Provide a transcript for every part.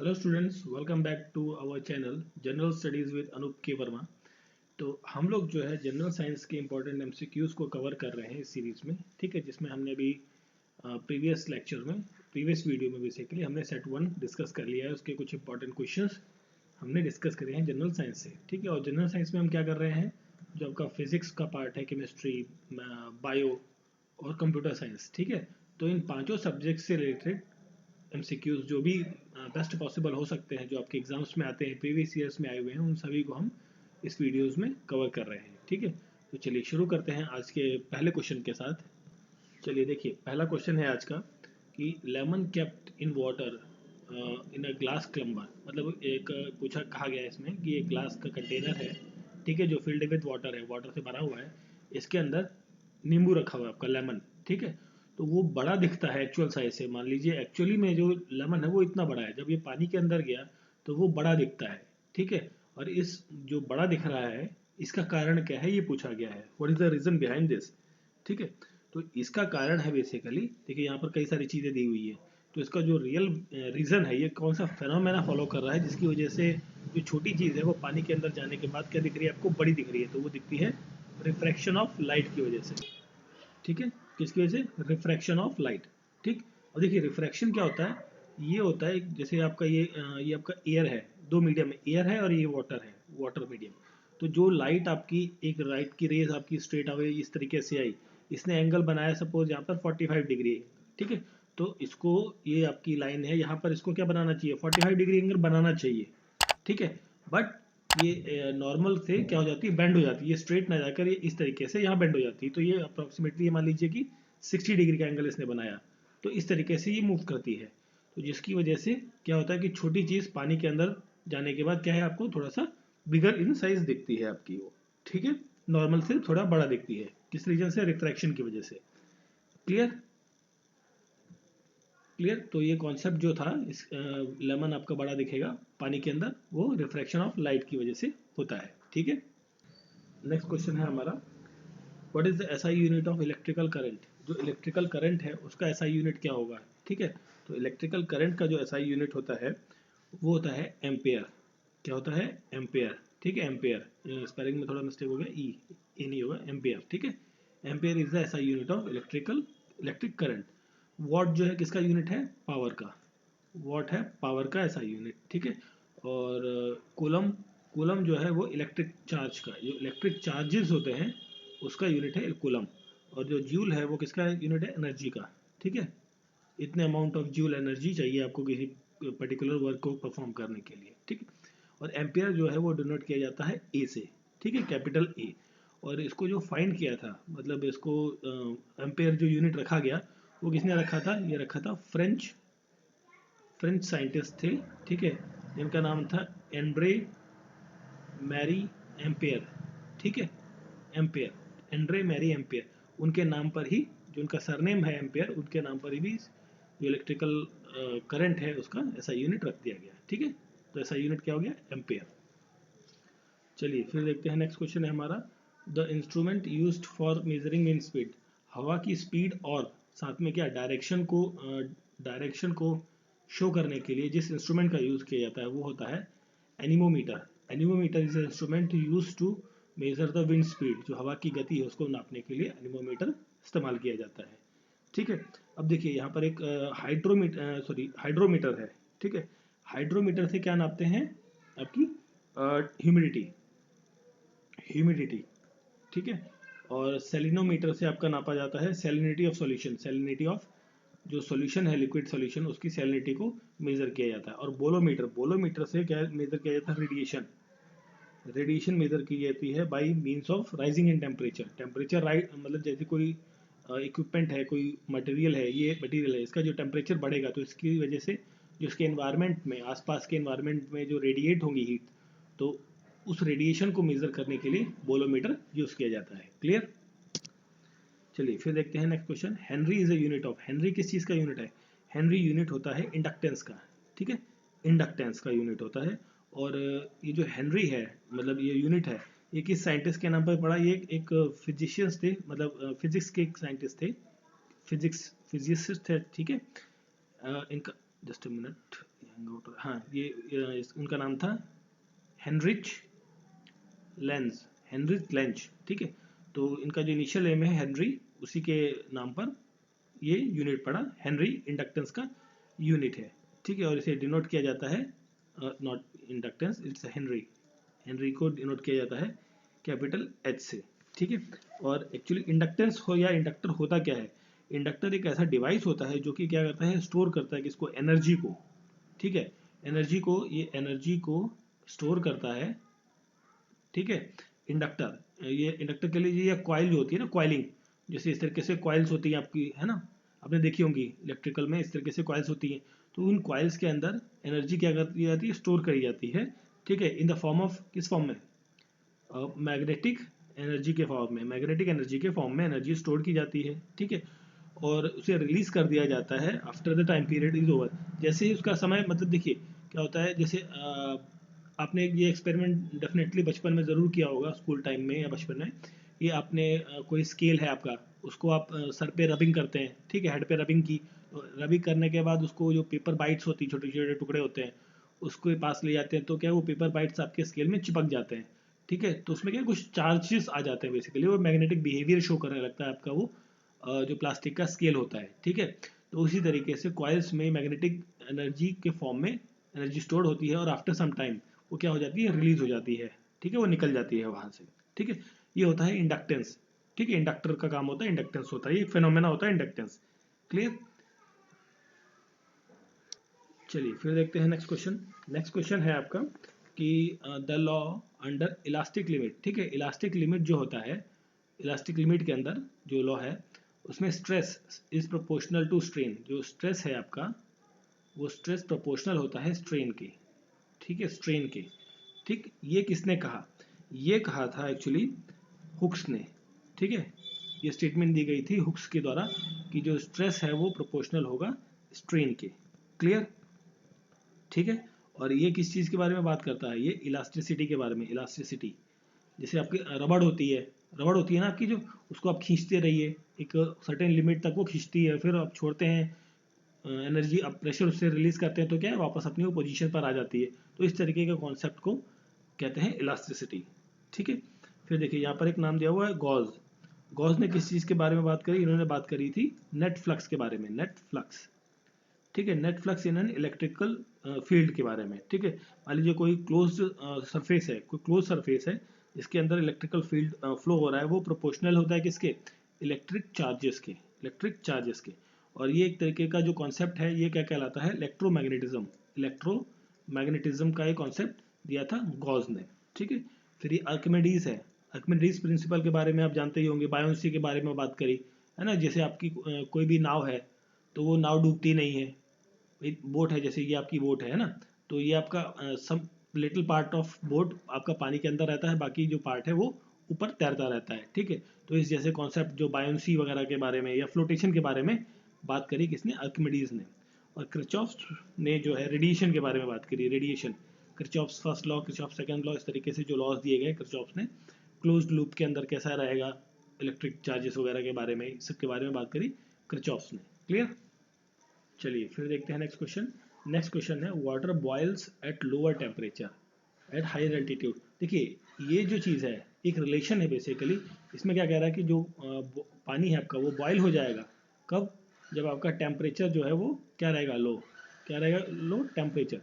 Hello students, welcome back to our channel general studies with Anoop K Verma. तो हम लोग जो है जनरल साइंस के इंपॉर्टेंट एमसीक्यूज़ को कवर कर रहे हैं इस सीरीज़ में, ठीक है। जिसमें हमने अभी प्रीवियस वीडियो में बेसिकली हमने सेट 1 डिस्कस कर लिया है। उसके कुछ इंपॉर्टेंट क्वेश्चंस हमने डिस्कस करे हैं जनरल साइंस से, ठीक है। और जनरल साइंस में हम क्या कर रहे हैं, जो आपका फिजिक्स का पार्ट है, केमिस्ट्री, बायो और कंप्यूटर साइंस, ठीक है। तो इन पांचों सब्जेक्ट से रिलेटेड एमसीक्यूज जो भी बेस्ट पॉसिबल हो सकते हैं, जो आपके एग्जाम्स में आते हैं, प्रीवियस ईयर्स में आए हुए हैं, उन सभी को हम इस वीडियोस में कवर कर रहे हैं, ठीक है। तो चलिए शुरू करते हैं आज के पहले क्वेश्चन के साथ। चलिए देखिए, पहला क्वेश्चन है आज का कि lemon kept in water in a glass tumbler. मतलब एक पूछा कहा गया है इसमें कि एक ग्लास का कंटेनर है, ठीक है, जो फिल्ड विद वाटर है, वाटर से भरा हुआ है। इसके अंदर नींबू रखा हुआ है आपका, लेमन, ठीक है। तो वो बड़ा दिखता है एक्चुअल साइज से। मान लीजिए एक्चुअली में जो लेमन है वो इतना बड़ा है, जब ये पानी के अंदर गया तो वो बड़ा दिखता है, ठीक है। और इस जो बड़ा दिख रहा है, इसका कारण क्या है, ये पूछा गया है। What is the reason behind this, ठीक है। तो इसका कारण है बेसिकली, देखिए यहाँ पर कई सारी चीज़ें दी हुई है। तो इसका जो रियल रीज़न है, ये कौन सा फेनोमेना फॉलो कर रहा है, जिसकी वजह से जो छोटी चीज़ है वो पानी के अंदर जाने के बाद क्या दिख रही है आपको, बड़ी दिख रही है। तो वो दिखती है रिफ्रैक्शन ऑफ लाइट की वजह से, ठीक है। किसकी वजह से, रिफ्रैक्शन ऑफ लाइट, ठीक। और देखिए रिफ्रैक्शन क्या होता है, ये होता है जैसे आपका ये आपका एयर है, दो मीडियम है, एयर है और ये वाटर है, वाटर मीडियम। तो जो लाइट आपकी, एक लाइट की रेज आपकी स्ट्रेट अवे इस तरीके से आई, इसने एंगल बनाया सपोज यहाँ पर 45 डिग्री, ठीक है। तो इसको, ये आपकी लाइन है यहाँ पर, इसको क्या बनाना चाहिए, 45 डिग्री एंगल बनाना चाहिए, ठीक है। बट ये नॉर्मल से क्या हो जाती है, बेंड हो जाती है, ये स्ट्रेट ना जाकर ये इस तरीके से यहाँ बेंड हो जाती है। तो ये अप्रोक्सीमेटली मान लीजिए कि 60 डिग्री का एंगल इसने बनाया, तो इस तरीके से ये मूव करती है। तो जिसकी वजह से क्या होता है कि छोटी चीज़ पानी के अंदर जाने के बाद क्या है, आपको थोड़ा सा बिगर इन साइज दिखती है आपकी वो, ठीक है। नॉर्मल से थोड़ा बड़ा दिखती है, किस रीजन से, रिफ्रैक्शन की वजह से। Clear clear. तो ये कॉन्सेप्ट जो था, इस लेमन आपका बड़ा दिखेगा पानी के अंदर, वो रिफ्रैक्शन ऑफ लाइट की वजह से होता है, ठीक है। नेक्स्ट क्वेश्चन है हमारा, what is the SI unit of electrical current. जो इलेक्ट्रिकल करंट है उसका एसआई यूनिट क्या होगा, ठीक है। तो इलेक्ट्रिकल करंट का जो एसआई यूनिट होता है वो होता है एम्पेयर। क्या होता है, एम्पेयर, ठीक है। एम्पेयर स्पेलिंग में थोड़ा मिस्टेक हो गया, ई नहीं होगा, एम्पेयर, ठीक है। Ampere is the SI unit of electric current. What जो है किसका यूनिट है, पावर का। वॉट है पावर का एसआई यूनिट, ठीक है। और कूलम, कूलम जो है वो इलेक्ट्रिक चार्ज का, जो इलेक्ट्रिक चार्जेस होते हैं उसका यूनिट है कूलम। और जो जूल है वो किसका यूनिट है, एनर्जी का, ठीक है। इतने अमाउंट ऑफ जूल एनर्जी चाहिए आपको किसी पर्टिकुलर वर्क को परफॉर्म करने के लिए, ठीक है। और एम्पियर जो है वो डिनोट किया जाता है ए से, ठीक है, कैपिटल ए। और इसको जो फाइंड किया था, मतलब इसको एम्पियर जो यूनिट रखा गया, वो किसने रखा था, ये रखा था फ्रेंच साइंटिस्ट थे, ठीक है, जिनका नाम था एंड्रे मैरी एम्पियर, ठीक है। एम्पियर, एंड्रे मैरी एम्पियर, उनके नाम पर ही, जो उनका सरनेम है एम्पियर, उनके नाम पर ही भी जो इलेक्ट्रिकल करंट है उसका ऐसा यूनिट रख दिया गया, ठीक है। तो ऐसा यूनिट क्या हो गया, एम्पियर। चलिए फिर देखते हैं, नेक्स्ट क्वेश्चन है हमारा, the instrument used for measuring wind speed. हवा की स्पीड और साथ में क्या, डायरेक्शन को शो करने के लिए जिस इंस्ट्रूमेंट का यूज़ किया जाता है वो होता है anemometer. Anemometer is instrument use to measure the wind speed. जो हवा की गति है उसको नापने के लिए एनीमोमीटर इस्तेमाल किया जाता है, ठीक है। अब देखिए यहाँ पर एक हाइड्रोमीटर है, ठीक है। हाइड्रोमीटर से क्या नापते हैं, आपकी ह्यूमिडिटी, ह्यूमिडिटी, ठीक है। और सेलिनोमीटर से आपका नापा जाता है salinity of solution, salinity of जो सॉल्यूशन है, लिक्विड सॉल्यूशन, उसकी सैलिनिटी को मेजर किया जाता है। और बोलोमीटर, बोलोमीटर से क्या मेजर किया जाता है, रेडिएशन, रेडिएशन मेजर की जाती है by means of rising in temperature. Temperature right, मतलब जैसे कोई इक्विपमेंट है, कोई मटेरियल है, ये मटेरियल है, इसका जो टेम्परेचर बढ़ेगा तो इसकी वजह से जो इसके एनवायरनमेंट में, आसपास के एनवायरनमेंट में जो रेडिएट होंगी हीट, तो उस रेडिएशन को मेजर करने के लिए बोलोमीटर यूज किया जाता है। क्लियर। चलिए फिर देखते हैं next question, Henry is a unit of. Henry किस चीज़ का यूनिट है, हेनरी यूनिट होता है इंडक्टेंस का, ठीक है, इंडक्टेंस का यूनिट होता है। और ये जो हेनरी है, मतलब ये यूनिट है, ये किस साइंटिस्ट के नाम पर पड़ा, ये एक फिजिशियंस थे, मतलब फिजिक्स के एक साइंटिस्ट थे, फिजिसिस्ट थे, ठीक है। इनका जस्ट अ मिनट, हाँ ये उनका नाम था हेनरिच लेंज, हेनरिच लेंज, ठीक है। तो इनका जो इनिशियल एम है हेनरी, उसी के नाम पर ये यूनिट पड़ा। हेनरी इंडक्टेंस का यूनिट है, ठीक है। और इसे डिनोट किया जाता है, not inductance, it's Henry, Henry को डिनोट किया जाता है कैपिटल एच से, ठीक है। और एक्चुअली इंडक्टेंस हो या इंडक्टर होता क्या है, इंडक्टर एक ऐसा डिवाइस होता है जो कि क्या करता है, स्टोर करता है किसको, एनर्जी को, ठीक है। एनर्जी को, ये एनर्जी को स्टोर करता है, ठीक है। इंडक्टर, ये इंडक्टर के लिए ये कॉइल जो होती है ना, कॉइलिंग, जैसे इस तरीके से कॉइल्स होती हैं आपकी, है ना, आपने देखी होंगी इलेक्ट्रिकल में, इस तरीके से कॉइल्स होती हैं। तो उन कॉइल्स के अंदर एनर्जी क्या कर दी जाती है, स्टोर करी जाती है, ठीक है, इन द फॉर्म ऑफ, किस फॉर्म में, मैग्नेटिक एनर्जी के फॉर्म में, मैग्नेटिक एनर्जी के फॉर्म में एनर्जी स्टोर की जाती है, ठीक है। और उसे रिलीज कर दिया जाता है after the time period is over, जैसे ही उसका समय, मतलब देखिए क्या होता है, जैसे आपने ये एक्सपेरिमेंट डेफिनेटली बचपन में ज़रूर किया होगा, स्कूल टाइम में या बचपन में। ये आपने कोई स्केल है आपका, उसको आप सर पे रबिंग करते हैं, ठीक है, हेड पे रबिंग की, तो रबिंग करने के बाद उसको जो पेपर बाइट्स होती हैं, छोटे छोटे टुकड़े होते हैं, उसको पास ले जाते हैं, तो क्या वो पेपर बाइट्स आपके स्केल में चिपक जाते हैं, ठीक है। तो उसमें क्या कुछ चार्जेस आ जाते हैं बेसिकली, और मैग्नेटिक बिहेवियर शो करने लगता है आपका वो जो प्लास्टिक का स्केल होता है, ठीक है। तो उसी तरीके से कॉइल्स में मैग्नेटिक एनर्जी के फॉर्म में एनर्जी स्टोर्ड होती है, और आफ्टर सम टाइम वो क्या हो जाती है, रिलीज हो जाती है, ठीक है, वो निकल जाती है वहां से, ठीक है। ये होता है इंडक्टेंस, ठीक है, इंडक्टर का काम होता है, इंडक्टेंस होता है, ये फिनोमेना होता है इंडक्टेंस, क्लियर। चलिए फिर देखते हैं नेक्स्ट क्वेश्चन। नेक्स्ट क्वेश्चन है आपका कि the law under elastic limit, ठीक है, इलास्टिक लिमिट जो होता है, इलास्टिक लिमिट के अंदर जो लॉ है, उसमें stress is proportional to strain, जो स्ट्रेस है आपका, वो स्ट्रेस प्रोपोर्शनल होता है स्ट्रेन के, ठीक है, स्ट्रेन के, ठीक। ये किसने कहा, ये कहा था एक्चुअली हुक्स ने, ठीक है। ये स्टेटमेंट दी गई थी हुक्स के द्वारा कि जो स्ट्रेस है वो प्रोपोर्शनल होगा स्ट्रेन के, क्लियर, ठीक है। और ये किस चीज़ के बारे में बात करता है, ये इलास्टिसिटी के बारे में, इलास्टिसिटी, जैसे आपकी रबड़ होती है ना आपकी, जो उसको आप खींचते रहिए, एक सर्टेन लिमिट तक वो खींचती है, फिर आप छोड़ते हैं, एनर्जी आप प्रेशर उससे रिलीज करते हैं, तो क्या है, वापस अपनी वो पोजीशन पर आ जाती है। तो इस तरीके के कॉन्सेप्ट को कहते हैं इलास्टिसिटी, ठीक है। फिर देखिए यहाँ पर एक नाम दिया हुआ है गॉज, गॉज ने किस चीज़ के बारे में बात करी, इन्होंने बात करी थी नेट फ्लक्स के बारे में, नेट फ्लक्स, ठीक है, net flux in an electrical field के बारे में, ठीक है। मान लीजिए कोई क्लोज सरफेस है, कोई क्लोज सरफेस है जिसके अंदर इलेक्ट्रिकल फील्ड फ्लो हो रहा है, वो प्रोपोर्शनल होता है किसके, इलेक्ट्रिक चार्जेस के, इलेक्ट्रिक चार्जेस के। और ये एक तरीके का जो कॉन्सेप्ट है, ये क्या कहलाता है, इलेक्ट्रोमैग्नेटिज्म, इलेक्ट्रोमैग्नेटिज्म का एक कॉन्सेप्ट दिया था गॉस ने, ठीक है। फिर ये आर्किमिडीज है, आर्किमिडीज प्रिंसिपल के बारे में आप जानते ही होंगे, बायोन्सी के बारे में बात करी है ना, जैसे आपकी कोई भी नाव है, तो वो नाव डूबती नहीं है, एक बोट है, जैसे ये आपकी बोट है ना, तो ये आपका सब लिटिल पार्ट ऑफ बोट आपका पानी के अंदर रहता है, बाकी जो पार्ट है वो ऊपर तैरता रहता है, ठीक है। तो इस जैसे कॉन्सेप्ट जो बायोन्सी वगैरह के बारे में या फ्लोटेशन के बारे में बात करी किसने, आर्किमिडीज ने। और क्रिचॉफ्स ने जो है रेडिएशन के बारे में बात करी, radiation, Kirchhoff's first law, Kirchhoff's second law, इस तरीके से जो लॉज दिए गए क्रिचॉफ्स ने, क्लोज्ड लूप के अंदर कैसा रहेगा, इलेक्ट्रिक चार्जेस वगैरह के बारे में, इस सब के बारे में बात करी क्रिचॉफ्स ने, क्लियर। चलिए फिर देखते हैं नेक्स्ट क्वेश्चन। नेक्स्ट क्वेश्चन है water boils at lower temperature at higher altitude. देखिए ये जो चीज़ है एक रिलेशन है बेसिकली, इसमें क्या कह रहा है कि जो पानी है आपका वो बॉयल हो जाएगा कब, जब आपका टेम्परेचर जो है वो क्या रहेगा, लो, क्या रहेगा, लो टेम्परेचर,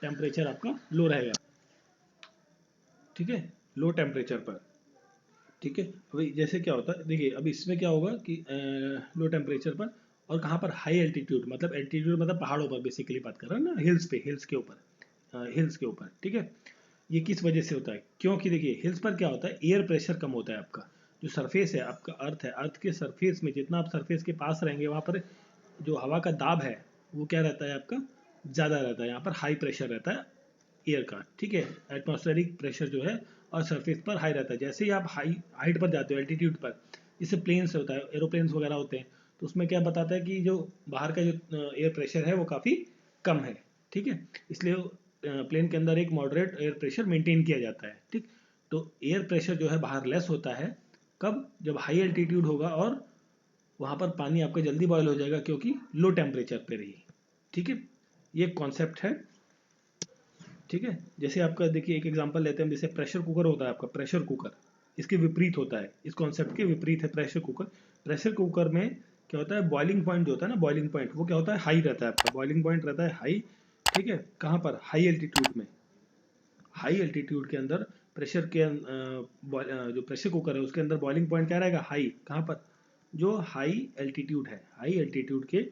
टेम्परेचर आपका लो रहेगा, ठीक है, लो टेम्परेचर पर, ठीक है। अभी जैसे क्या होता है, देखिए अब इसमें क्या होगा कि लो टेम्परेचर पर, और कहाँ पर, हाई एल्टीट्यूड, मतलब एल्टीट्यूड मतलब पहाड़ों पर बेसिकली बात कर रहे हैं ना, हिल्स पे, हिल्स के ऊपर, हिल्स के ऊपर, ठीक है। ये किस वजह से होता है, क्योंकि देखिए हिल्स पर क्या होता है, एयर प्रेशर कम होता है आपका, जो सरफेस है आपका, अर्थ है, अर्थ के सरफेस में जितना आप सरफेस के पास रहेंगे वहाँ पर जो हवा का दाब है वो क्या रहता है आपका, ज़्यादा रहता है, यहाँ पर हाई प्रेशर रहता है एयर का, ठीक है, एटमॉस्फेरिक प्रेशर जो है और सरफेस पर हाई रहता है। जैसे ही आप हाई हाइट पर जाते हो, एल्टीट्यूड पर, जैसे प्लेन्स होता है, एरोप्लेन्स वगैरह होते हैं, तो उसमें क्या बताता है कि जो बाहर का जो एयर प्रेशर है वो काफ़ी कम है, ठीक है, इसलिए प्लेन के अंदर एक मॉडरेट एयर प्रेशर मेंटेन किया जाता है, ठीक। तो एयर प्रेशर जो है बाहर लेस होता है कब, जब हाई एल्टीट्यूड होगा, और वहाँ पर पानी आपका जल्दी बॉयल हो जाएगा क्योंकि लो टेम्परेचर पे रही, ठीक है। ये कॉन्सेप्ट है ठीक है। जैसे आपका देखिए एक एग्जांपल लेते हैं, जैसे प्रेशर कुकर होता है आपका, प्रेशर कुकर इसके विपरीत होता है, इस कॉन्सेप्ट के विपरीत है प्रेशर कुकर। प्रेशर कुकर में क्या होता है, बॉइलिंग पॉइंट जो होता है ना, बॉइलिंग पॉइंट वो क्या होता है, हाई रहता है आपका, बॉइलिंग पॉइंट रहता है हाई। ठीक है, कहाँ पर, हाई एल्टीट्यूड में, हाई एल्टीट्यूड के अंदर प्रेशर के जो प्रेशर कुकर है उसके अंदर बॉइलिंग पॉइंट क्या रहेगा, हाई। कहाँ पर, जो हाई एल्टीट्यूड है, हाई एल्टीट्यूड के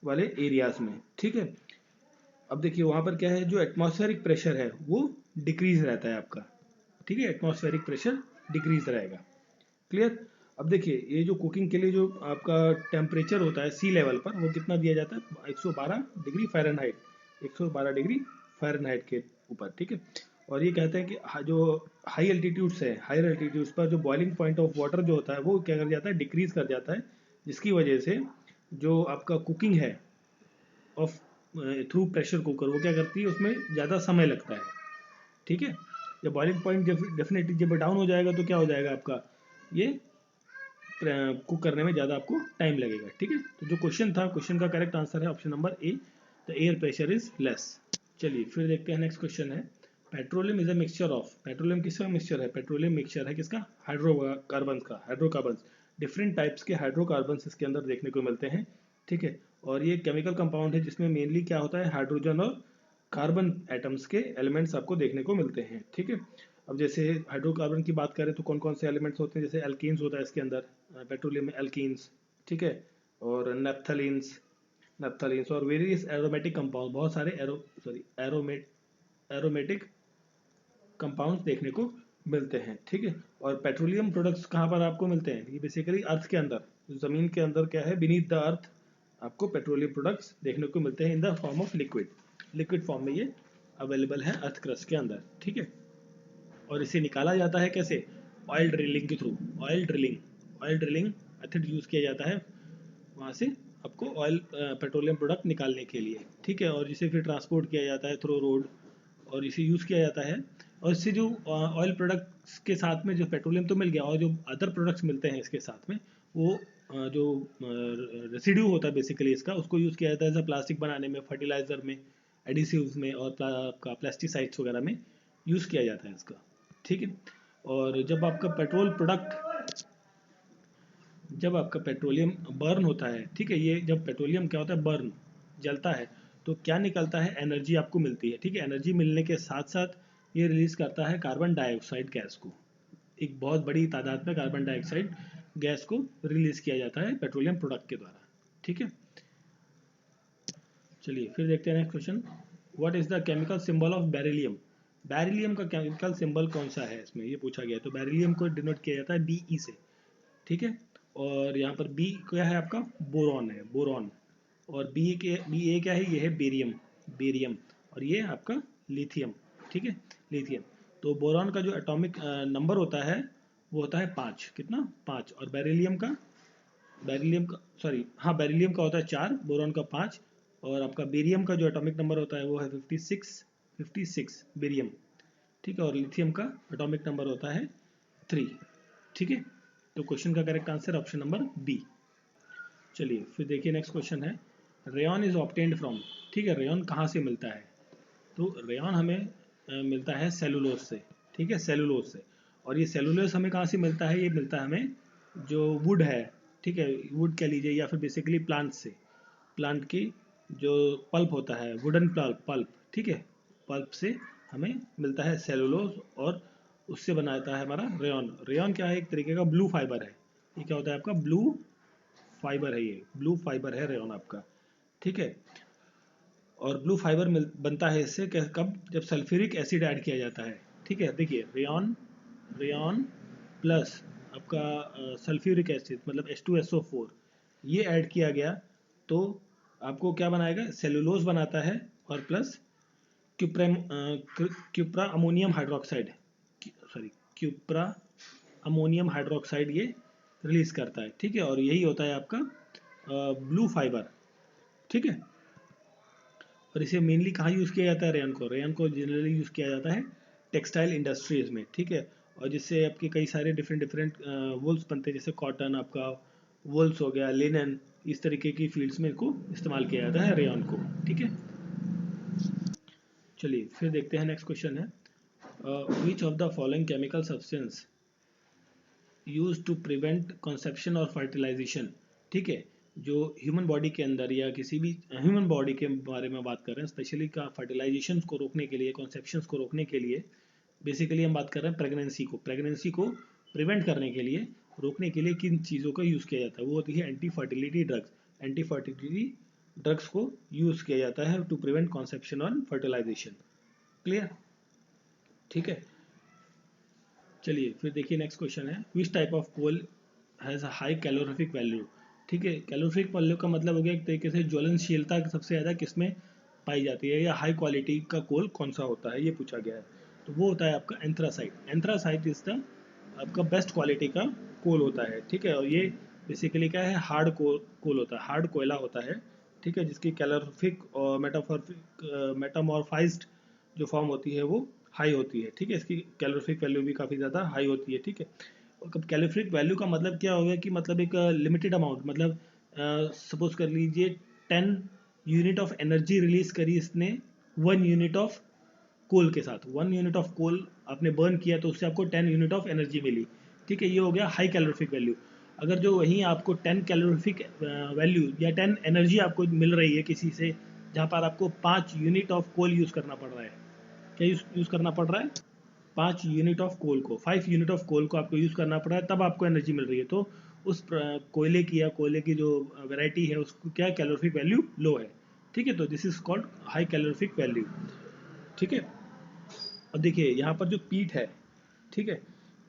वाले एरियाज में। ठीक है, अब देखिए वहां पर क्या है, जो एटमॉस्फेरिक प्रेशर है वो डिक्रीज रहता है आपका। ठीक है, एटमॉस्फेरिक प्रेशर डिक्रीज रहेगा। क्लियर। अब देखिए ये जो कुकिंग के लिए जो आपका टेम्परेचर होता है सी लेवल पर, वो कितना दिया जाता है, 112 डिग्री फ़ारेनहाइट, 112 डिग्री फ़ारेनहाइट के ऊपर। ठीक है, और ये कहते हैं कि जो हाई एल्टीट्यूड्स है, हायर एल्टीट्यूड्स पर जो बॉइलिंग पॉइंट ऑफ वाटर जो होता है वो क्या कर जाता है, डिक्रीज कर जाता है, जिसकी वजह से जो आपका कुकिंग है ऑफ थ्रू प्रेशर कुकर वो क्या करती है, उसमें ज़्यादा समय लगता है। ठीक है, जब बॉइलिंग पॉइंट डेफिनेटली जब डाउन हो जाएगा तो क्या हो जाएगा आपका, ये कुक करने में ज़्यादा आपको टाइम लगेगा। ठीक है, तो जो क्वेश्चन था, क्वेश्चन का करेक्ट आंसर है option number A, the air pressure is less. चलिए फिर देखते हैं, नेक्स्ट क्वेश्चन है, petroleum is a mixture of, petroleum किसका मिक्सचर है, पेट्रोलियम मिक्सचर है किसका, हाइड्रोकार्बन का, हाइड्रोकार्बन, डिफरेंट टाइप्स के हाइड्रोकार्बन इसके अंदर देखने को मिलते हैं। ठीक है, और ये केमिकल कंपाउंड है जिसमें मेनली क्या होता है, हाइड्रोजन और कार्बन एटम्स के एलिमेंट्स आपको देखने को मिलते हैं। ठीक है, अब जैसे हाइड्रोकार्बन की बात करें तो कौन कौन से एलिमेंट्स होते हैं, जैसे एल्कीन्स होता है इसके अंदर, पेट्रोलियम में एल्कीन्स। ठीक है, और नेप्थलीन्स, नेप्थलीन्स और वेरियस एरोमेटिक कंपाउंड, बहुत सारे एरोमेटिक कंपाउंड्स देखने को मिलते हैं। ठीक है, और पेट्रोलियम प्रोडक्ट्स कहाँ पर आपको मिलते हैं, ये बेसिकली अर्थ के अंदर, ज़मीन के अंदर क्या है, बीनीथ द अर्थ आपको पेट्रोलियम प्रोडक्ट्स देखने को मिलते हैं in the form of liquid, liquid form में ये अवेलेबल है अर्थ क्रस्ट के अंदर। ठीक है, और इसे निकाला जाता है कैसे, ऑयल ड्रिलिंग के through, oil drilling method use किया जाता है वहाँ से आपको ऑयल पेट्रोलियम प्रोडक्ट निकालने के लिए। ठीक है, और इसे फिर ट्रांसपोर्ट किया जाता है थ्रू रोड, और इसे यूज़ किया जाता है, और इससे जो ऑयल प्रोडक्ट्स के साथ में जो पेट्रोलियम तो मिल गया, और जो अदर प्रोडक्ट्स मिलते हैं इसके साथ में, वो जो रेसिड्यू होता है बेसिकली इसका, उसको यूज़ किया जाता है एज प्लास्टिक बनाने में, फर्टिलाइजर में, एडिसिव्स में, और आपका प्लास्टिसाइड्स वगैरह में यूज़ किया जाता है इसका। ठीक है, और जब आपका पेट्रोलियम बर्न होता है, ठीक है, ये जब पेट्रोलियम क्या होता है, बर्न, जलता है, तो क्या निकलता है, एनर्जी आपको मिलती है। ठीक है, एनर्जी मिलने के साथ साथ ये रिलीज करता है कार्बन डाइऑक्साइड गैस को, एक बहुत बड़ी तादाद में कार्बन डाइऑक्साइड गैस को रिलीज किया जाता है पेट्रोलियम प्रोडक्ट के द्वारा। ठीक है, चलिए फिर देखते हैं next question, what is the chemical symbol of beryllium, beryllium का केमिकल सिंबल कौन सा है इसमें, ये पूछा गया है। तो बेरिलियम को डिनोट किया जाता है Be से। ठीक है, और यहाँ पर बी क्या है आपका, बोरॉन है, बोरॉन, और बी ए क्या है, ये है बेरियम, बेरियम, और ये आपका लिथियम। ठीक है, लिथियम। तो बोरॉन का जो एटॉमिक नंबर होता है वो होता है 5, कितना, 5, और बेरिलियम का होता है 4, बोरॉन का 5, और आपका बेरियम का जो एटॉमिक नंबर होता है वो है 56 बेरियम। ठीक है, और लिथियम का एटॉमिक नंबर होता है 3। ठीक है, तो क्वेश्चन का correct answer option number B. चलिए फिर देखिए नेक्स्ट क्वेश्चन है, रेयन इज ऑब्टेन्ड फ्रॉम, ठीक है, रेयन कहाँ से मिलता है, तो रेयन हमें मिलता है सेलुलोज से। ठीक है, सेलुलोज से, और ये सेलुलोज हमें कहाँ से मिलता है, ये मिलता है हमें जो वुड है, ठीक है, वुड कह लीजिए, या फिर बेसिकली प्लांट से, प्लांट की जो पल्प होता है, वुडन पल्प, ठीक है, पल्प से हमें मिलता है सेलुलोज, और उससे बनाता है हमारा रेयन। रेयन क्या है, एक तरीके का ब्लू फाइबर है, ये क्या होता है आपका, ब्लू फाइबर है, ये ब्लू फाइबर है रेयन आपका। ठीक है, और ब्लू फाइबर बनता है इससे कब, जब सल्फ्यूरिक एसिड ऐड किया जाता है। ठीक है, देखिए रेयन, रेयन प्लस आपका सल्फ्यूरिक एसिड मतलब H2SO4, ये ऐड किया गया तो आपको क्या बनाएगा, सेलुलोज बनाता है, और plus cupra ammonium hydroxide, sorry cupra ammonium hydroxide ये रिलीज करता है। ठीक है, और यही होता है आपका ब्लू फाइबर। ठीक है, और इसे मेनली कहाँ यूज़ किया जाता है, रेयन को जनरली यूज़ किया जाता है टेक्सटाइल इंडस्ट्रीज में। ठीक है, और जिससे आपके कई सारे डिफरेंट वुल्स बनते हैं, जैसे कॉटन आपका वुल्स हो गया, लिनन, इस तरीके की फील्ड्स में इसको इस्तेमाल किया जाता है रेयन को। ठीक है, चलिए फिर देखते हैं नेक्स्ट क्वेश्चन है, which of the following chemical substance use to prevent conception और फर्टिलाइजेशन। ठीक है, जो ह्यूमन बॉडी के अंदर या किसी भी ह्यूमन बॉडी के बारे में बात कर रहे हैं, स्पेशली का फर्टिलाइजेशन को रोकने के लिए, कॉन्सेप्शन को रोकने के लिए, बेसिकली हम बात कर रहे हैं प्रेगनेंसी को प्रिवेंट करने के लिए, रोकने के लिए किन चीज़ों का यूज़ किया जाता है, वो होती है एंटी फर्टिलिटी ड्रग्स को यूज़ किया जाता है टू प्रिवेंट कॉन्सेप्शन और फर्टिलाइजेशन। क्लियर? ठीक है, चलिए फिर देखिए नेक्स्ट क्वेश्चन है, which type of coal has a high calorific value. ठीक है, कैलोरीफिक वैल्यू का मतलब हो गया एक तरीके से ज्वलनशीलता सबसे ज़्यादा किसमें पाई जाती है, या हाई क्वालिटी का कोल कौन सा होता है, ये पूछा गया है। तो वो होता है आपका एंथ्रासाइट इज द आपका बेस्ट क्वालिटी का कोल होता है। ठीक है, और ये बेसिकली क्या है, हार्ड कोल होता है, हार्ड कोयला होता है। ठीक है, जिसकी कैलोरीफिक और मेटामॉर्फाइज्ड जो फॉर्म होती है वो हाई होती है। ठीक है, इसकी कैलोरीफिक वैल्यू भी काफ़ी ज़्यादा हाई होती है। ठीक है, और कैलोरीफिक वैल्यू का मतलब क्या हो गया कि मतलब एक लिमिटेड अमाउंट, मतलब सपोज कर लीजिए 10 यूनिट ऑफ एनर्जी रिलीज करी इसने 1 यूनिट ऑफ कोल के साथ, 1 यूनिट ऑफ कोल आपने बर्न किया तो उससे आपको 10 यूनिट ऑफ एनर्जी मिली। ठीक है, ये हो गया हाई कैलोरीफिक वैल्यू। अगर जो वहीं आपको 10 कैलोरीफिक वैल्यू या 10 एनर्जी आपको मिल रही है किसी से, जहाँ पर आपको 5 यूनिट ऑफ कोल यूज़ करना पड़ रहा है, क्या यूज़ करना पड़ रहा है, 5 यूनिट ऑफ कोल को, 5 यूनिट ऑफ कोल को आपको यूज़ करना पड़ रहा है, तब आपको एनर्जी मिल रही है। तो उस कोयले की या कोयले की जो वैरायटी है उसको क्या कैलोरीफिक वैल्यू लो है। ठीक है, तो this is called high calorific value. ठीक है, अब देखिए यहाँ पर जो पीट है, ठीक है,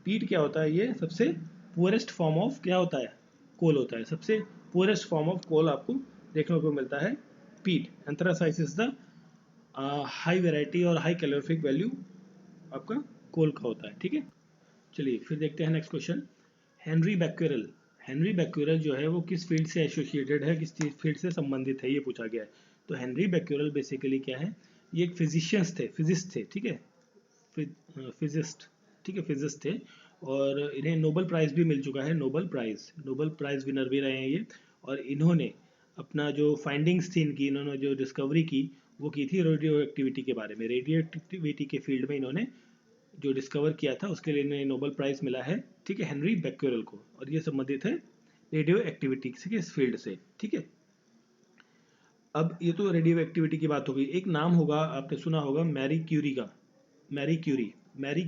पीट क्या होता है, ये सबसे पुअरेस्ट फॉर्म ऑफ क्या होता है, कोल होता है। सबसे पुअरेस्ट फॉर्म ऑफ कोल आपको देखने को मिलता है पीट। Anthracite is the high variety और हाई कैलोरीफिक वैल्यू आपका कोल का होता है। ठीक है, चलिए फिर देखते हैं नेक्स्ट क्वेश्चन, हेनरी बैक्यूरेल जो है वो किस फील्ड से एसोसिएटेड है, किस फील्ड से संबंधित है, ये पूछा गया है। तो हेनरी बैक्यूरेल बेसिकली क्या है, ये एक फिजिस्ट थे। ठीक है, फिजिस्ट, ठीक है, फिजिस्ट थे, और इन्हें नोबेल प्राइज भी मिल चुका है, नोबेल प्राइज विनर भी रहे हैं ये। और इन्होंने अपना जो फाइंडिंग्स थी इनकी, इन्होंने जो डिस्कवरी की वो की थी रेडियो एक्टिविटी के बारे में, रेडियो एक्टिविटी के फील्ड में इन्होंने जो डिस्कवर किया था उसके लिए इन्हें नोबेल प्राइज मिला है। ठीक है, हेनरी बैक्यूरेल को, और ये संबंधित है रेडियो एक्टिविटी के इस फील्ड से। ठीक है, अब ये तो रेडियो एक्टिविटी की बात हो गई, एक नाम होगा आपने सुना होगा मैरी क्यूरी का, मैरी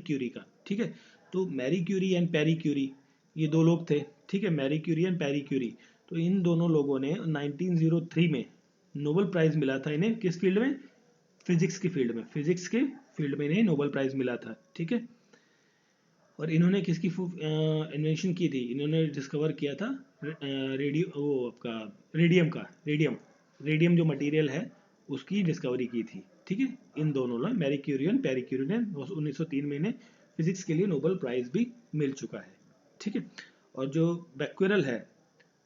क्यूरी का। ठीक है, तो Marie Curie and Pierre Curie ये दो लोग थे। ठीक है, Marie Curie and Pierre Curie, तो इन दोनों लोगों ने 1903 में नोबेल प्राइज मिला था इन्हें, किस फील्ड में, फिजिक्स के फील्ड में इन्हें नोबेल प्राइज मिला था। ठीक है, और इन्होंने किसकी इन्वेंशन की थी, इन्होंने डिस्कवर किया था रेडियो वो आपका रेडियम जो मटेरियल है उसकी डिस्कवरी की थी। ठीक है, इन दोनों ने, मैरी क्यूरी और पेरी क्यूरी ने, 1903 में इन्हें फिजिक्स के लिए नोबेल प्राइज भी मिल चुका है। ठीक है, और जो बैक्यूरेल है,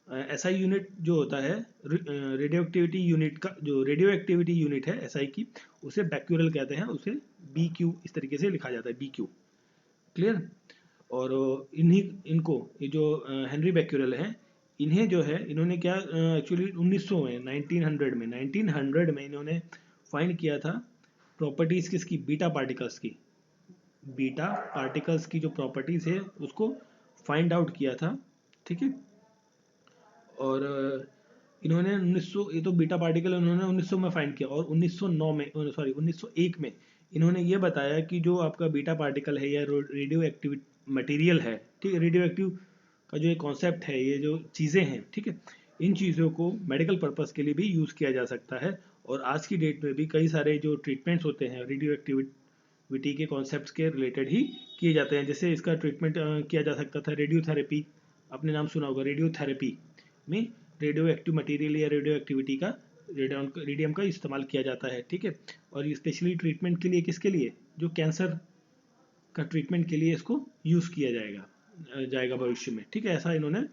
एसआई यूनिट जो होता है, रेडियो एक्टिविटी यूनिट का, जो रेडियो एक्टिविटी यूनिट है एसआई की, उसे बैक्यूरेल कहते हैं, उसे BQ इस तरीके से लिखा जाता है, BQ। क्लियर? और इनको ये जो हेनरी बैक्यूरेल हैं, इन्हें जो है इन्होंने क्या एक्चुअली 1900 में 1900 में इन्होंने फाइंड किया था प्रॉपर्टीज किसकी, बीटा पार्टिकल्स की जो प्रॉपर्टीज है उसको फाइंड आउट किया था। ठीक है, और इन्होंने 1900, ये तो बीटा पार्टिकल इन्होंने 1900 में फाइंड किया, और 1901 में इन्होंने ये बताया कि जो आपका बीटा पार्टिकल है या रेडियो एक्टिव मटेरियल है, ठीक है, रेडियो एक्टिव का जो ये कॉन्सेप्ट है, ये जो चीज़ें हैं, ठीक है, इन चीज़ों को मेडिकल पर्पस के लिए भी यूज़ किया जा सकता है। और आज की डेट में भी कई सारे जो ट्रीटमेंट्स होते हैं रेडियो एक्टिविटी के कॉन्सेप्ट्स के रिलेटेड ही किए जाते हैं। जैसे इसका ट्रीटमेंट किया जा सकता था रेडियोथेरेपी, आपने नाम सुना होगा, रेडियोथेरेपी में रेडियो एक्टिव मटेरियल या रेडियो एक्टिविटी का रेडियम का इस्तेमाल किया जाता है। ठीक है, और ये स्पेशली ट्रीटमेंट के लिए, किसके लिए, जो कैंसर का ट्रीटमेंट के लिए इसको यूज़ किया जाएगा भविष्य में। ठीक है, ऐसा इन्होंने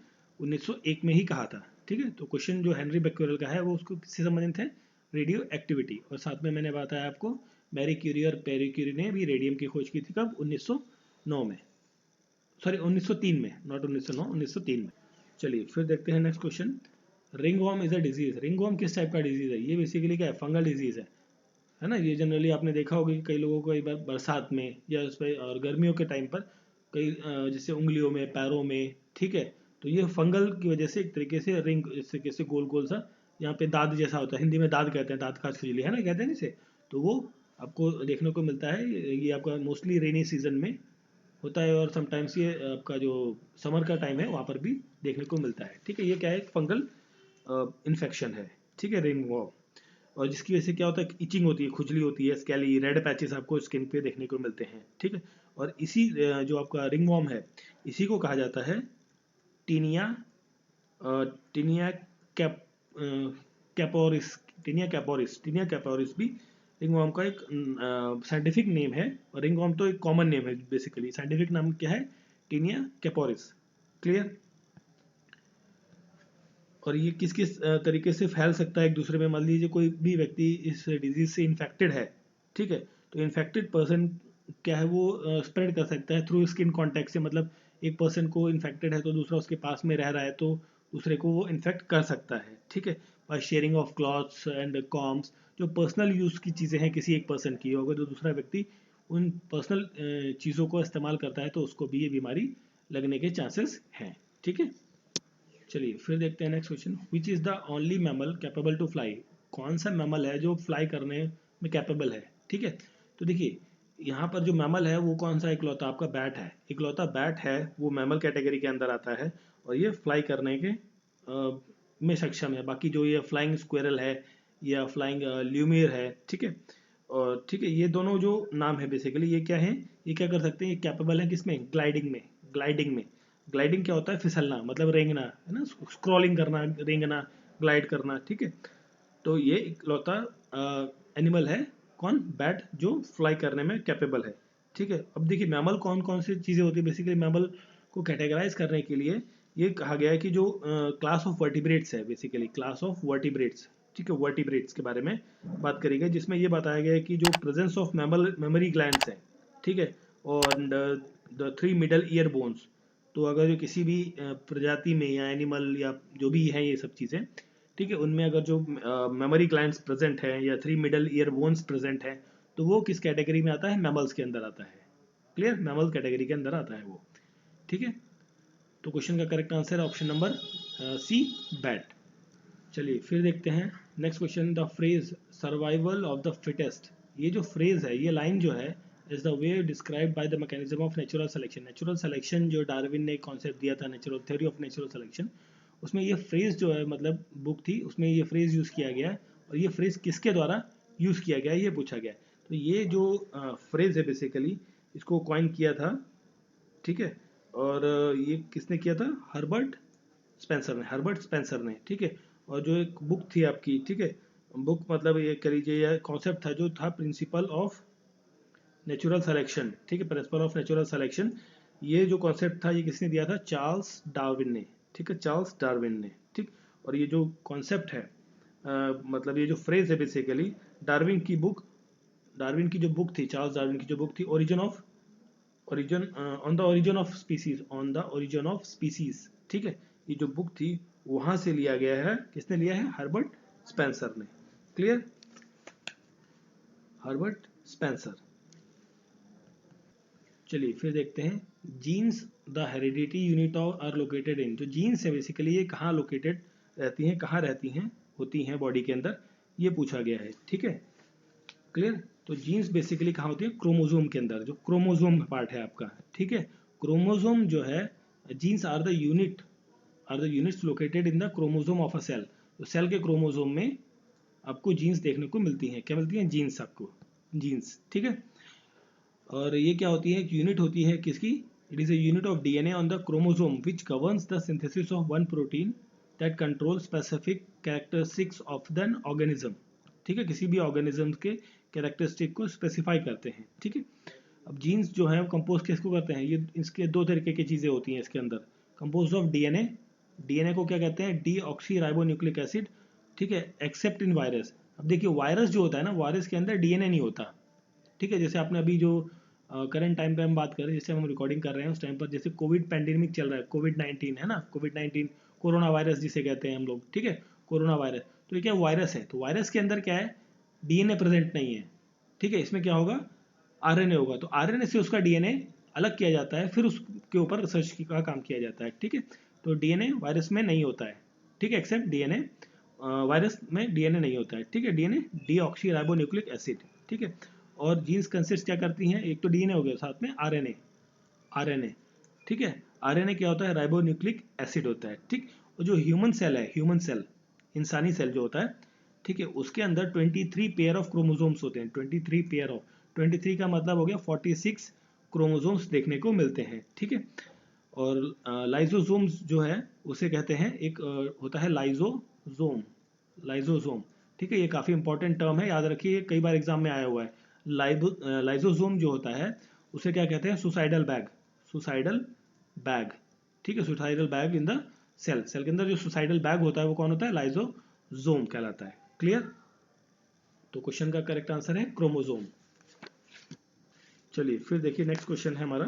1901 में ही कहा था। ठीक है, तो क्वेश्चन जो हेनरी बैक्यूरेल का है वो उसको किससे संबंधित है, रेडियो एक्टिविटी। और साथ में मैंने बताया आपको मैरी क्यूरी और पेरी क्यूरी ने भी रेडियम की खोज की थी, कब, 1909 में, सॉरी 1903 में, नॉट 1909, 1903 में। चलिए फिर देखते हैं next question, ringworm is a disease. Ringworm किस टाइप का डिजीज है, ये बेसिकली क्या है, फंगल डिजीज है। है ना। ये जनरली आपने देखा होगा कि कई लोगों को कई बार बरसात में या उस पर और गर्मियों के टाइम पर कई जैसे उंगलियों में, पैरों में, ठीक है, तो ये फंगल की वजह से एक तरीके से रिंग, इस तरीके से गोल गोल सा यहाँ पे दाद जैसा होता है, हिंदी में दाद कहते हैं, दाद खाज खुजली, है ना, कहते हैं इसे। तो वो आपको देखने को मिलता है, ये आपका मोस्टली रेनी सीजन में होता है, और समटाइम्स ये आपका जो समर का टाइम है वहाँ पर भी देखने को मिलता है, ठीक है। ये क्या है, फंगल इन्फेक्शन है, ठीक है, रिंग वॉर्म। और जिसकी वजह से क्या होता है, इचिंग होती है, खुजली होती है, स्कैली रेड पैचेस आपको स्किन पे देखने को मिलते हैं, ठीक है। और इसी जो आपका रिंग वॉर्म है, इसी को कहा जाता है टीनिया, टीनिया कैप कैपोरिस, टीनिया कैपोरिस भी रिंग वॉर्म का एक साइंटिफिक नेम है। और रिंग वॉर्म तो एक कॉमन नेम है, बेसिकली साइंटिफिक नाम क्या है, टीनिया कैपोरिस। क्लियर। और ये किस किस तरीके से फैल सकता है एक दूसरे में, मान लीजिए कोई भी व्यक्ति इस डिजीज से इन्फेक्टेड है, ठीक है, तो इन्फेक्टेड पर्सन क्या है, वो स्प्रेड कर सकता है थ्रू स्किन कॉन्टैक्ट से, मतलब एक पर्सन को इन्फेक्टेड है तो दूसरा उसके पास में रह रहा है तो दूसरे को वो इन्फेक्ट कर सकता है, ठीक है, by sharing of clothes and combs, जो पर्सनल यूज़ की चीज़ें हैं किसी एक पर्सन की, अगर जो दूसरा व्यक्ति उन पर्सनल चीज़ों को इस्तेमाल करता है तो उसको भी ये बीमारी लगने के चांसेस हैं, ठीक है। चलिए फिर देखते हैं next question, which is the only mammal capable to fly. कौन सा मैमल है जो फ्लाई करने में कैपेबल है, ठीक है। तो देखिए यहाँ पर जो मैमल है वो कौन सा, इकलौता आपका बैट है, इकलौता बैट है, वो मैमल कैटेगरी के अंदर आता है और ये फ्लाई करने के में सक्षम है। बाकी जो ये फ्लाइंग स्क्वेरल है या फ्लाइंग ल्यूमियर है, ठीक है, और ठीक है, ये दोनों जो नाम है बेसिकली ये क्या है, ये क्या कर सकते हैं, ये कैपेबल है किसमें, ग्लाइडिंग में। ग्लाइडिंग क्या होता है, फिसलना, मतलब रेंगना, है ना, स्क्रॉलिंग करना, रेंगना, ग्लाइड करना, ठीक है। तो ये इकलौता एनिमल है, कौन, बैट, जो फ्लाई करने में कैपेबल है, ठीक है। अब देखिए मैमल कौन कौन सी चीज़ें होती है, बेसिकली मैमल को कैटेगराइज करने के लिए ये कहा गया है कि जो क्लास ऑफ वर्टिब्रेट्स है, बेसिकली क्लास ऑफ वर्टिब्रेट्स, ठीक है, वर्टिब्रेट्स के बारे में बात करी गई, जिसमें ये बताया गया है कि जो प्रेजेंस ऑफ मेमोरी ग्लैंड्स है, ठीक है, और the three middle ear bones. तो अगर जो किसी भी प्रजाति में या एनिमल या जो भी है ये सब चीज़ें, ठीक है, उनमें अगर जो मेमोरी ग्लैंड्स प्रेजेंट है या three middle ear bones present है तो वो किस कैटेगरी में आता है, मैमल्स के अंदर आता है। क्लियर, मैमल कैटेगरी के अंदर आता है वो, ठीक है। तो क्वेश्चन का करेक्ट आंसर है ऑप्शन नंबर सी, बैट। चलिए फिर देखते हैं next question, the phrase survival of the fittest. ये जो फ्रेज है, ये लाइन जो है, is the way described by the mechanism of natural selection. Natural selection जो डार्विन ने कॉन्सेप्ट दिया था, natural theory of natural selection, उसमें ये फ्रेज जो है, मतलब बुक थी उसमें ये फ्रेज यूज़ किया गया है, और ये फ्रेज किसके द्वारा यूज़ किया गया है ये पूछा गया है। तो ये जो फ्रेज है बेसिकली इसको कॉइन किया था, ठीक है, और ये किसने किया था, हर्बर्ट स्पेंसर ने, ठीक है। और जो एक बुक थी आपकी, ठीक है, बुक मतलब ये कह लीजिए यह कॉन्सेप्ट था जो था प्रिंसिपल ऑफ नेचुरल सिलेक्शन, ठीक है, प्रिंसिपल ऑफ नेचुरल सिलेक्शन, ये जो कॉन्सेप्ट था ये किसने दिया था, चार्ल्स डार्विन ने, ठीक है, चार्ल्स डार्विन ने, ठीक। और ये जो कॉन्सेप्ट है मतलब ये जो फ्रेज है बेसिकली डार्विन की जो बुक थी, चार्ल्स डार्विन की जो बुक थी, on the origin of species, ठीक है, ये जो बुक थी वहां से लिया गया है, किसने लिया है, हर्बर्ट स्पेंसर ने। Clear, Herbert Spencer. चलिए फिर देखते हैं, genes the heredity unit of are located in. जो जीन्स है बेसिकली ये कहाँ लोकेटेड रहती हैं, कहाँ रहती हैं, होती हैं बॉडी के अंदर, ये पूछा गया है, ठीक है। क्लियर, तो जीन्स बेसिकली कहाँ होती है, क्रोमोजोम के अंदर, जो क्रोमोजोम पार्ट है आपका, ठीक है, क्रोमोजोम जो है, genes are the units located in the chromosome of a cell. तो सेल के क्रोमोजोम में आपको जीन्स देखने को मिलती हैं, क्या मिलती हैं, जीन्स, आपको जीन्स, ठीक है। और ये क्या होती है, एक यूनिट होती है किसकी, it is a unit of DNA on the chromosome which governs the synthesis of one protein that control specific characteristics of the organism, ठीक है, किसी भी ऑर्गेनिज्म के कैरेक्टरिस्टिक को स्पेसिफाई करते हैं, ठीक है। अब जीन्स जो है कंपोज किसको करते हैं, ये इसके दो तरीके की चीज़ें होती हैं इसके अंदर, कंपोज ऑफ डीएनए, डीएनए को क्या कहते हैं, डी ऑक्सी राइबोन्यूक्लिक एसिड, ठीक है, एक्सेप्ट इन वायरस। अब देखिए वायरस जो होता है ना, वायरस के अंदर डीएनए नहीं होता, ठीक है। जैसे आपने अभी जो करंट टाइम पे हम बात कर रहे हैं, जैसे हम रिकॉर्डिंग कर रहे हैं उस टाइम पर, जैसे कोविड पैंडेमिक चल रहा है, कोविड-19 है ना, कोविड-19 कोरोना वायरस जिसे कहते हैं हम लोग, ठीक है, कोरोना वायरस। तो ये क्या वायरस है, तो वायरस के अंदर क्या है, डीएनए प्रेजेंट नहीं है, ठीक है, इसमें क्या होगा, आरएनए होगा। तो आरएनए से उसका डीएनए अलग किया जाता है, फिर उसके ऊपर रिसर्च का काम किया जाता है, ठीक है। तो डीएनए वायरस में नहीं होता है, ठीक है, एक्सेप्ट डीएनए, वायरस में डीएनए नहीं होता है, ठीक है, डीएनए डीऑक्सी राइबोन्यूक्लिक एसिड, ठीक है। और जीन्स कंसिस्ट क्या करती हैं, एक तो डीएनए हो गया, साथ में आरएनए, आरएनए, ठीक है। आरएनए क्या होता है, राइबोन्यूक्लिक एसिड होता है, ठीक। और जो ह्यूमन सेल है, ह्यूमन सेल, इंसानी सेल जो होता है, ठीक है, उसके अंदर 23 पेयर ऑफ क्रोमोसोम्स होते हैं, 23 पेयर ऑफ, 23 का मतलब हो गया 46 क्रोमोसोम्स देखने को मिलते हैं, ठीक है। और लाइजोसोम्स जो है उसे कहते हैं, एक होता है लाइजोसोम, लाइजोसोम, ठीक है। ये काफ़ी इंपॉर्टेंट टर्म है, याद रखिए, कई बार एग्जाम में आया हुआ है। लाइजोसोम जो होता है उसे क्या कहते हैं, सुसाइडल बैग, सुसाइडल बैग, ठीक है, suicidal bag in the cell, cell के अंदर जो सुसाइडल बैग होता है वो कौन होता है, लाइजोसोम कहलाता है, क्लियर। तो क्वेश्चन का करेक्ट आंसर है क्रोमोसोम। चलिए फिर देखिए नेक्स्ट क्वेश्चन है हमारा,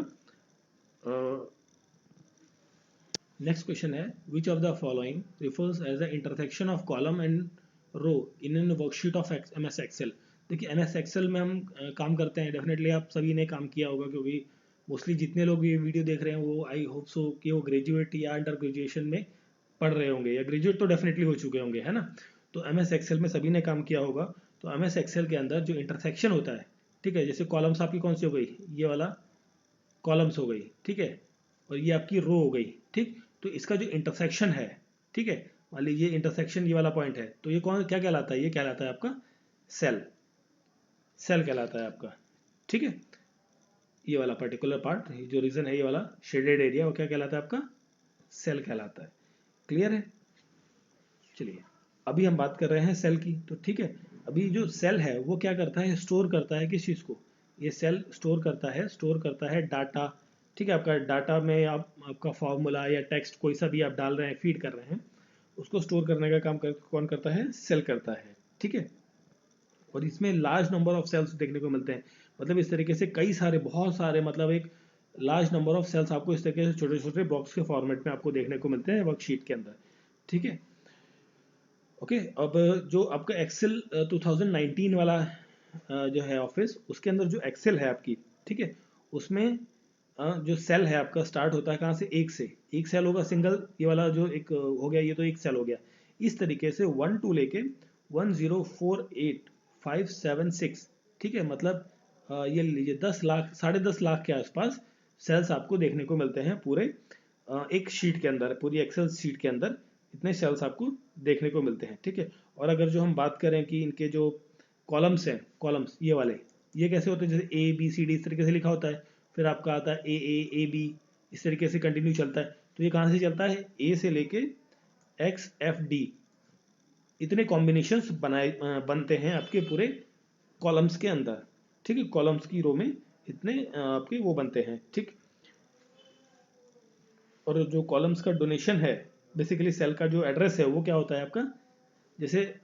नेक्स्ट क्वेश्चन है, which of the following refers as the intersection of column and row in an worksheet of MS Excel. देखिए एमएस एक्सेल में हम काम करते हैं, डेफिनेटली आप सभी ने काम किया होगा, क्योंकि मोस्टली जितने लोग ये वीडियो देख रहे हैं वो आई होप सो कि वो ग्रेजुएट या अंडर ग्रेजुएशन में पढ़ रहे होंगे, या ग्रेजुएट तो डेफिनेटली हो चुके होंगे, है ना। तो एमएस एक्सेल में सभी ने काम किया होगा। तो एमएस एक्सेल के अंदर जो इंटरसेक्शन होता है, ठीक है, जैसे कॉलम्स आपकी कौन सी हो गई, ये वाला कॉलम्स हो गई, ठीक है, और ये आपकी रो हो गई, ठीक। तो इसका जो इंटरसेक्शन है, ठीक है, मान लीजिए इंटरसेक्शन ये वाला पॉइंट है, तो ये कौन क्या कहलाता है, ये कहलाता है आपका सेल, सेल कहलाता है आपका, ठीक है। ये वाला पर्टिकुलर पार्ट जो रीजन है, ये वाला शेडेड एरिया, वो क्या कहलाता है आपका, सेल कहलाता है, क्लियर है। चलिए अभी हम बात कर रहे हैं सेल की, तो ठीक है, अभी जो सेल है वो क्या करता है, स्टोर करता है किस चीज़ को, ये सेल स्टोर करता है, स्टोर करता है डाटा, ठीक है। आपका डाटा में आपका फॉर्मूला या टेक्स्ट कोई सा भी आप डाल रहे हैं, फीड कर रहे हैं, उसको स्टोर करने का काम कौन करता है, सेल करता है, ठीक है। और इसमें लार्ज नंबर ऑफ सेल्स देखने को मिलते हैं, मतलब इस तरीके से कई सारे, बहुत सारे, मतलब एक लार्ज नंबर ऑफ सेल्स आपको इस तरीके से छोटे छोटे बॉक्स के फॉर्मेट में आपको देखने को मिलते हैं वर्कशीट के अंदर, ठीक है। ओके, अब जो आपका एक्सेल 2019 वाला जो है ऑफिस, उसके अंदर जो एक्सेल है आपकी, ठीक है, उसमें जो सेल है आपका स्टार्ट होता है कहाँ से, एक से, एक सेल होगा सिंगल, ये वाला जो एक हो गया, ये तो एक सेल हो गया। इस तरीके से 1 टू लेके 1048576, ठीक है, मतलब ये लीजिए 10 लाख, 10.5 लाख के आसपास सेल्स आपको देखने को मिलते हैं पूरे एक शीट के अंदर, पूरी एक्सेल शीट के अंदर इतने सेल्स आपको देखने को मिलते हैं, ठीक है। और अगर जो हम बात करें कि इनके जो कॉलम्स हैं, कॉलम्स ये वाले, ये कैसे होते हैं, जैसे ए बी सी डी इस तरीके से लिखा होता है, फिर आपका आता है ए बी, इस तरीके से कंटिन्यू चलता है। तो ये कहाँ से चलता है, ए से लेके एक्स एफ डी, इतने कॉम्बिनेशंस बनते हैं आपके पूरे कॉलम्स के अंदर, ठीक है, कॉलम्स की रो में इतने आपके वो बनते हैं, ठीक। और जो कॉलम्स का डोनेशन है, बेसिकली सेल का जो एड्रेस है वो क्या होता है आपका, जैसे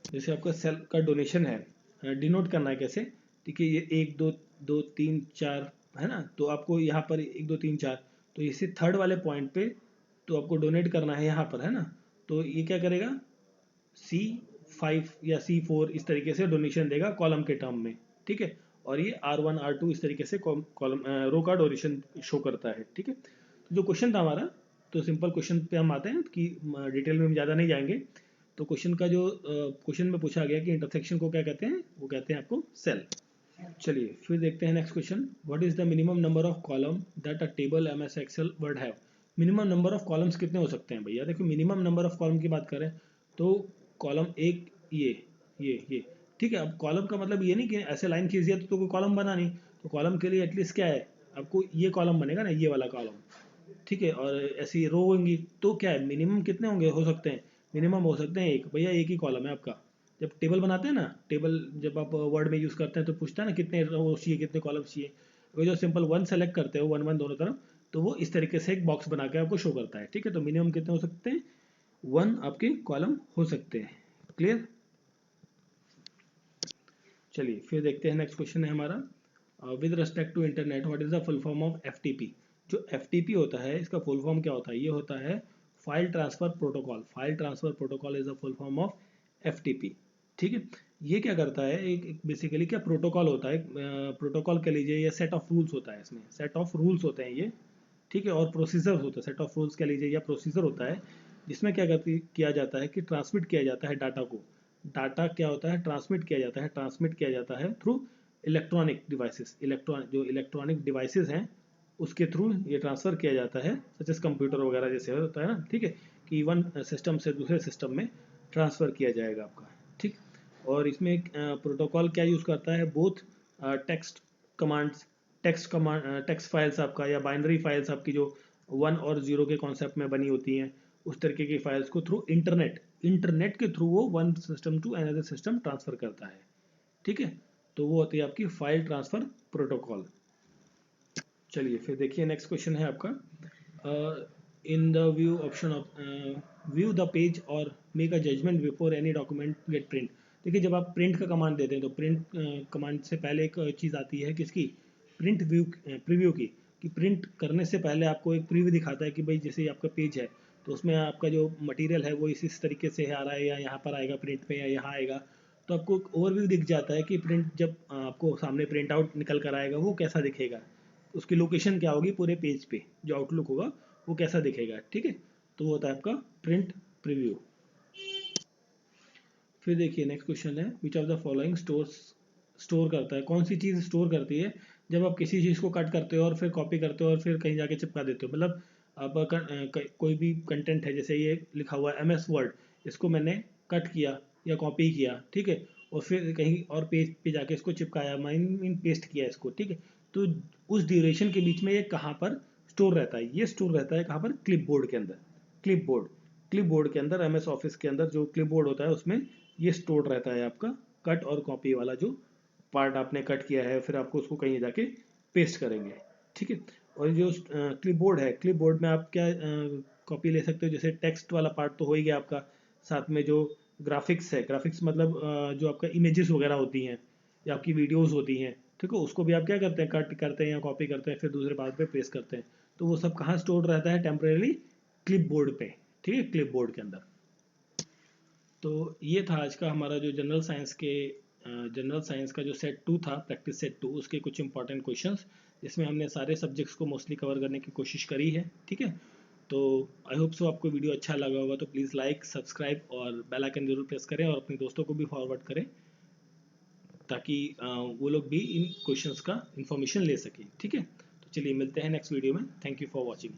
जैसे आपका सेल का डोनेशन है, डिनोट करना है कैसे, ठीक है, ये 1 2 2 3 4 है ना, तो आपको यहाँ पर 1 2 3 4, तो इसे थर्ड वाले पॉइंट पे तो आपको डोनेट करना है यहाँ पर, है ना। तो ये क्या करेगा, C5 या C4 इस तरीके से डोनेशन देगा कॉलम के टर्म में, ठीक है। और ये R1 R2 इस तरीके से कॉलम रो का डोनेशन शो करता है, ठीक है। तो जो क्वेश्चन था हमारा, तो सिंपल क्वेश्चन पे हम आते हैं कि डिटेल में हम ज़्यादा नहीं जाएंगे। तो क्वेश्चन का जो क्वेश्चन में पूछा गया कि इंटरसेक्शन को क्या कहते हैं, वो कहते हैं आपको सेल। चलिए फिर देखते हैं next question, what is the minimum number of column that a table MS Excel word have. Minimum number of columns कितने हो सकते हैं भैया, देखो मिनिमम नंबर ऑफ कॉलम की बात करें तो कॉलम एक, ये ठीक है। अब कॉलम का मतलब ये नहीं कि ऐसे लाइन खींच दिया तो कोई कॉलम बना नहीं, तो कॉलम के लिए एटलीस्ट क्या है, आपको ये कॉलम बनेगा ना, ये वाला कॉलम, ठीक है। और ऐसी रो होंगी, तो क्या है, मिनिमम कितने होंगे, हो सकते हैं, मिनिमम हो सकते हैं एक, भैया एक ही कॉलम है आपका। जब टेबल बनाते हैं ना, टेबल जब आप वर्ड में यूज़ करते हैं तो पूछता है ना कितने रो चाहिए, कितने कॉलम चाहिए, वो जो सिंपल वन सेलेक्ट करते हो, वन वन दोनों तरफ, तो वो इस तरीके से एक बॉक्स बना के आपको शो करता है, ठीक है। तो मिनिमम कितने हो सकते हैं, 1 आपके कॉलम हो सकते हैं, क्लियर। चलिए फिर देखते हैं नेक्स्ट क्वेश्चन है हमारा, with respect to internet what is the full form of FTP. जो एफटीपी होता है इसका फुल फॉर्म क्या होता है, ये होता है file transfer protocol, file transfer protocol is the full form of FTP, ठीक है। ये क्या करता है, एक बेसिकली क्या प्रोटोकॉल होता है, प्रोटोकॉल कह लीजिए या सेट ऑफ रूल्स होता है, इसमें सेट ऑफ रूल्स होते हैं ये, ठीक है, और प्रोसीजर होता है, सेट ऑफ रूल्स कह लीजिए या प्रोसीजर होता है, जिसमें क्या किया जाता है कि ट्रांसमिट किया जाता है डाटा को। डाटा क्या होता है, ट्रांसमिट किया जाता है, ट्रांसमिट किया जाता है थ्रू इलेक्ट्रॉनिक डिवाइसेस, जो इलेक्ट्रॉनिक डिवाइसेस हैं उसके थ्रू ये ट्रांसफ़र किया जाता है, सच एस कंप्यूटर वगैरह जैसे होता है ना, ठीक है, कि वन सिस्टम से दूसरे सिस्टम में ट्रांसफ़र किया जाएगा आपका, ठीक। और इसमें प्रोटोकॉल क्या यूज़ करता है, both text commands, text files आपका या बाइनरी फाइल्स आपकी जो 1 और 0 के कॉन्सेप्ट में बनी होती हैं, उस तरीके की फाइल्स को थ्रू इंटरनेट के थ्रू वो one system to another system transfer करता है, ठीक है। तो वो होती है आपकी फाइल ट्रांसफ़र प्रोटोकॉल। चलिए फिर देखिए नेक्स्ट क्वेश्चन है आपका, in the view option of view the page or make a judgement before any document get print. देखिए जब आप प्रिंट का कमांड देते हैं तो प्रिंट कमांड से पहले एक चीज़ आती है किसकी, प्रिंट व्यू, प्रीव्यू की, कि प्रिंट करने से पहले आपको एक प्रीव्यू दिखाता है कि भाई जैसे आपका पेज है तो उसमें आपका जो मटेरियल है वो इस तरीके से आ रहा है, या यहाँ पर आएगा प्रिंट पे, या यहाँ आएगा, तो आपको एक ओवरव्यू दिख जाता है कि प्रिंट जब आपको सामने प्रिंट आउट निकल कर आएगा वो कैसा दिखेगा, उसकी लोकेशन क्या होगी पूरे पेज पे, जो आउटलुक होगा वो कैसा दिखेगा, ठीक है। तो वो होता है आपका प्रिंट प्रीव्यू। फिर देखिए नेक्स्ट क्वेश्चन है, which of the following store करता है, कौन सी चीज़ स्टोर करती है जब आप किसी चीज़ को कट करते हो और फिर कॉपी करते हो और फिर कहीं जाके चिपका देते हो, मतलब आप कोई भी कंटेंट है, जैसे ये लिखा हुआ है MS वर्ड, इसको मैंने कट किया या कॉपी किया, ठीक है, और फिर कहीं और पेज पे जाके इसको चिपकाया, मीन पेस्ट किया इसको, ठीक है, तो उस ड्यूरेशन के बीच में ये कहाँ पर स्टोर रहता है, ये स्टोर रहता है कहाँ पर, क्लिपबोर्ड के अंदर, क्लिपबोर्ड, क्लिपबोर्ड के अंदर, MS ऑफिस के अंदर जो क्लिपबोर्ड होता है उसमें ये स्टोर रहता है आपका कट और कॉपी वाला जो पार्ट आपने कट किया है, फिर आपको उसको कहीं जाके पेस्ट करेंगे, ठीक है। और जो क्लिपबोर्ड है, क्लिपबोर्ड में आप क्या कॉपी ले सकते हो, जैसे टेक्स्ट वाला पार्ट तो हो ही गया आपका, साथ में जो ग्राफिक्स है, ग्राफिक्स मतलब जो आपका इमेजेस वगैरह होती हैं या आपकी वीडियोस होती हैं, ठीक है, उसको भी आप क्या करते हैं, कट करते हैं या कॉपी करते हैं, फिर दूसरे पार्ट पे पेस्ट करते हैं, तो वो सब कहाँ स्टोर रहता है टेम्परेरी, क्लिपबोर्ड पे, ठीक है, क्लिपबोर्ड के अंदर। तो ये था आज का हमारा जो जनरल साइंस का जो सेट 2 था, प्रैक्टिस सेट 2, उसके कुछ इंपॉर्टेंट क्वेश्चंस, जिसमें हमने सारे सब्जेक्ट्स को मोस्टली कवर करने की कोशिश करी है, ठीक है। तो आई होप सो आपको वीडियो अच्छा लगा होगा, तो प्लीज़ लाइक, सब्सक्राइब और बेल आइकन जरूर प्रेस करें और अपने दोस्तों को भी फॉरवर्ड करें, ताकि वो लोग भी इन क्वेश्चंस का इन्फॉर्मेशन ले सकें, ठीक है। तो चलिए मिलते हैं नेक्स्ट वीडियो में, थैंक यू फॉर वॉचिंग।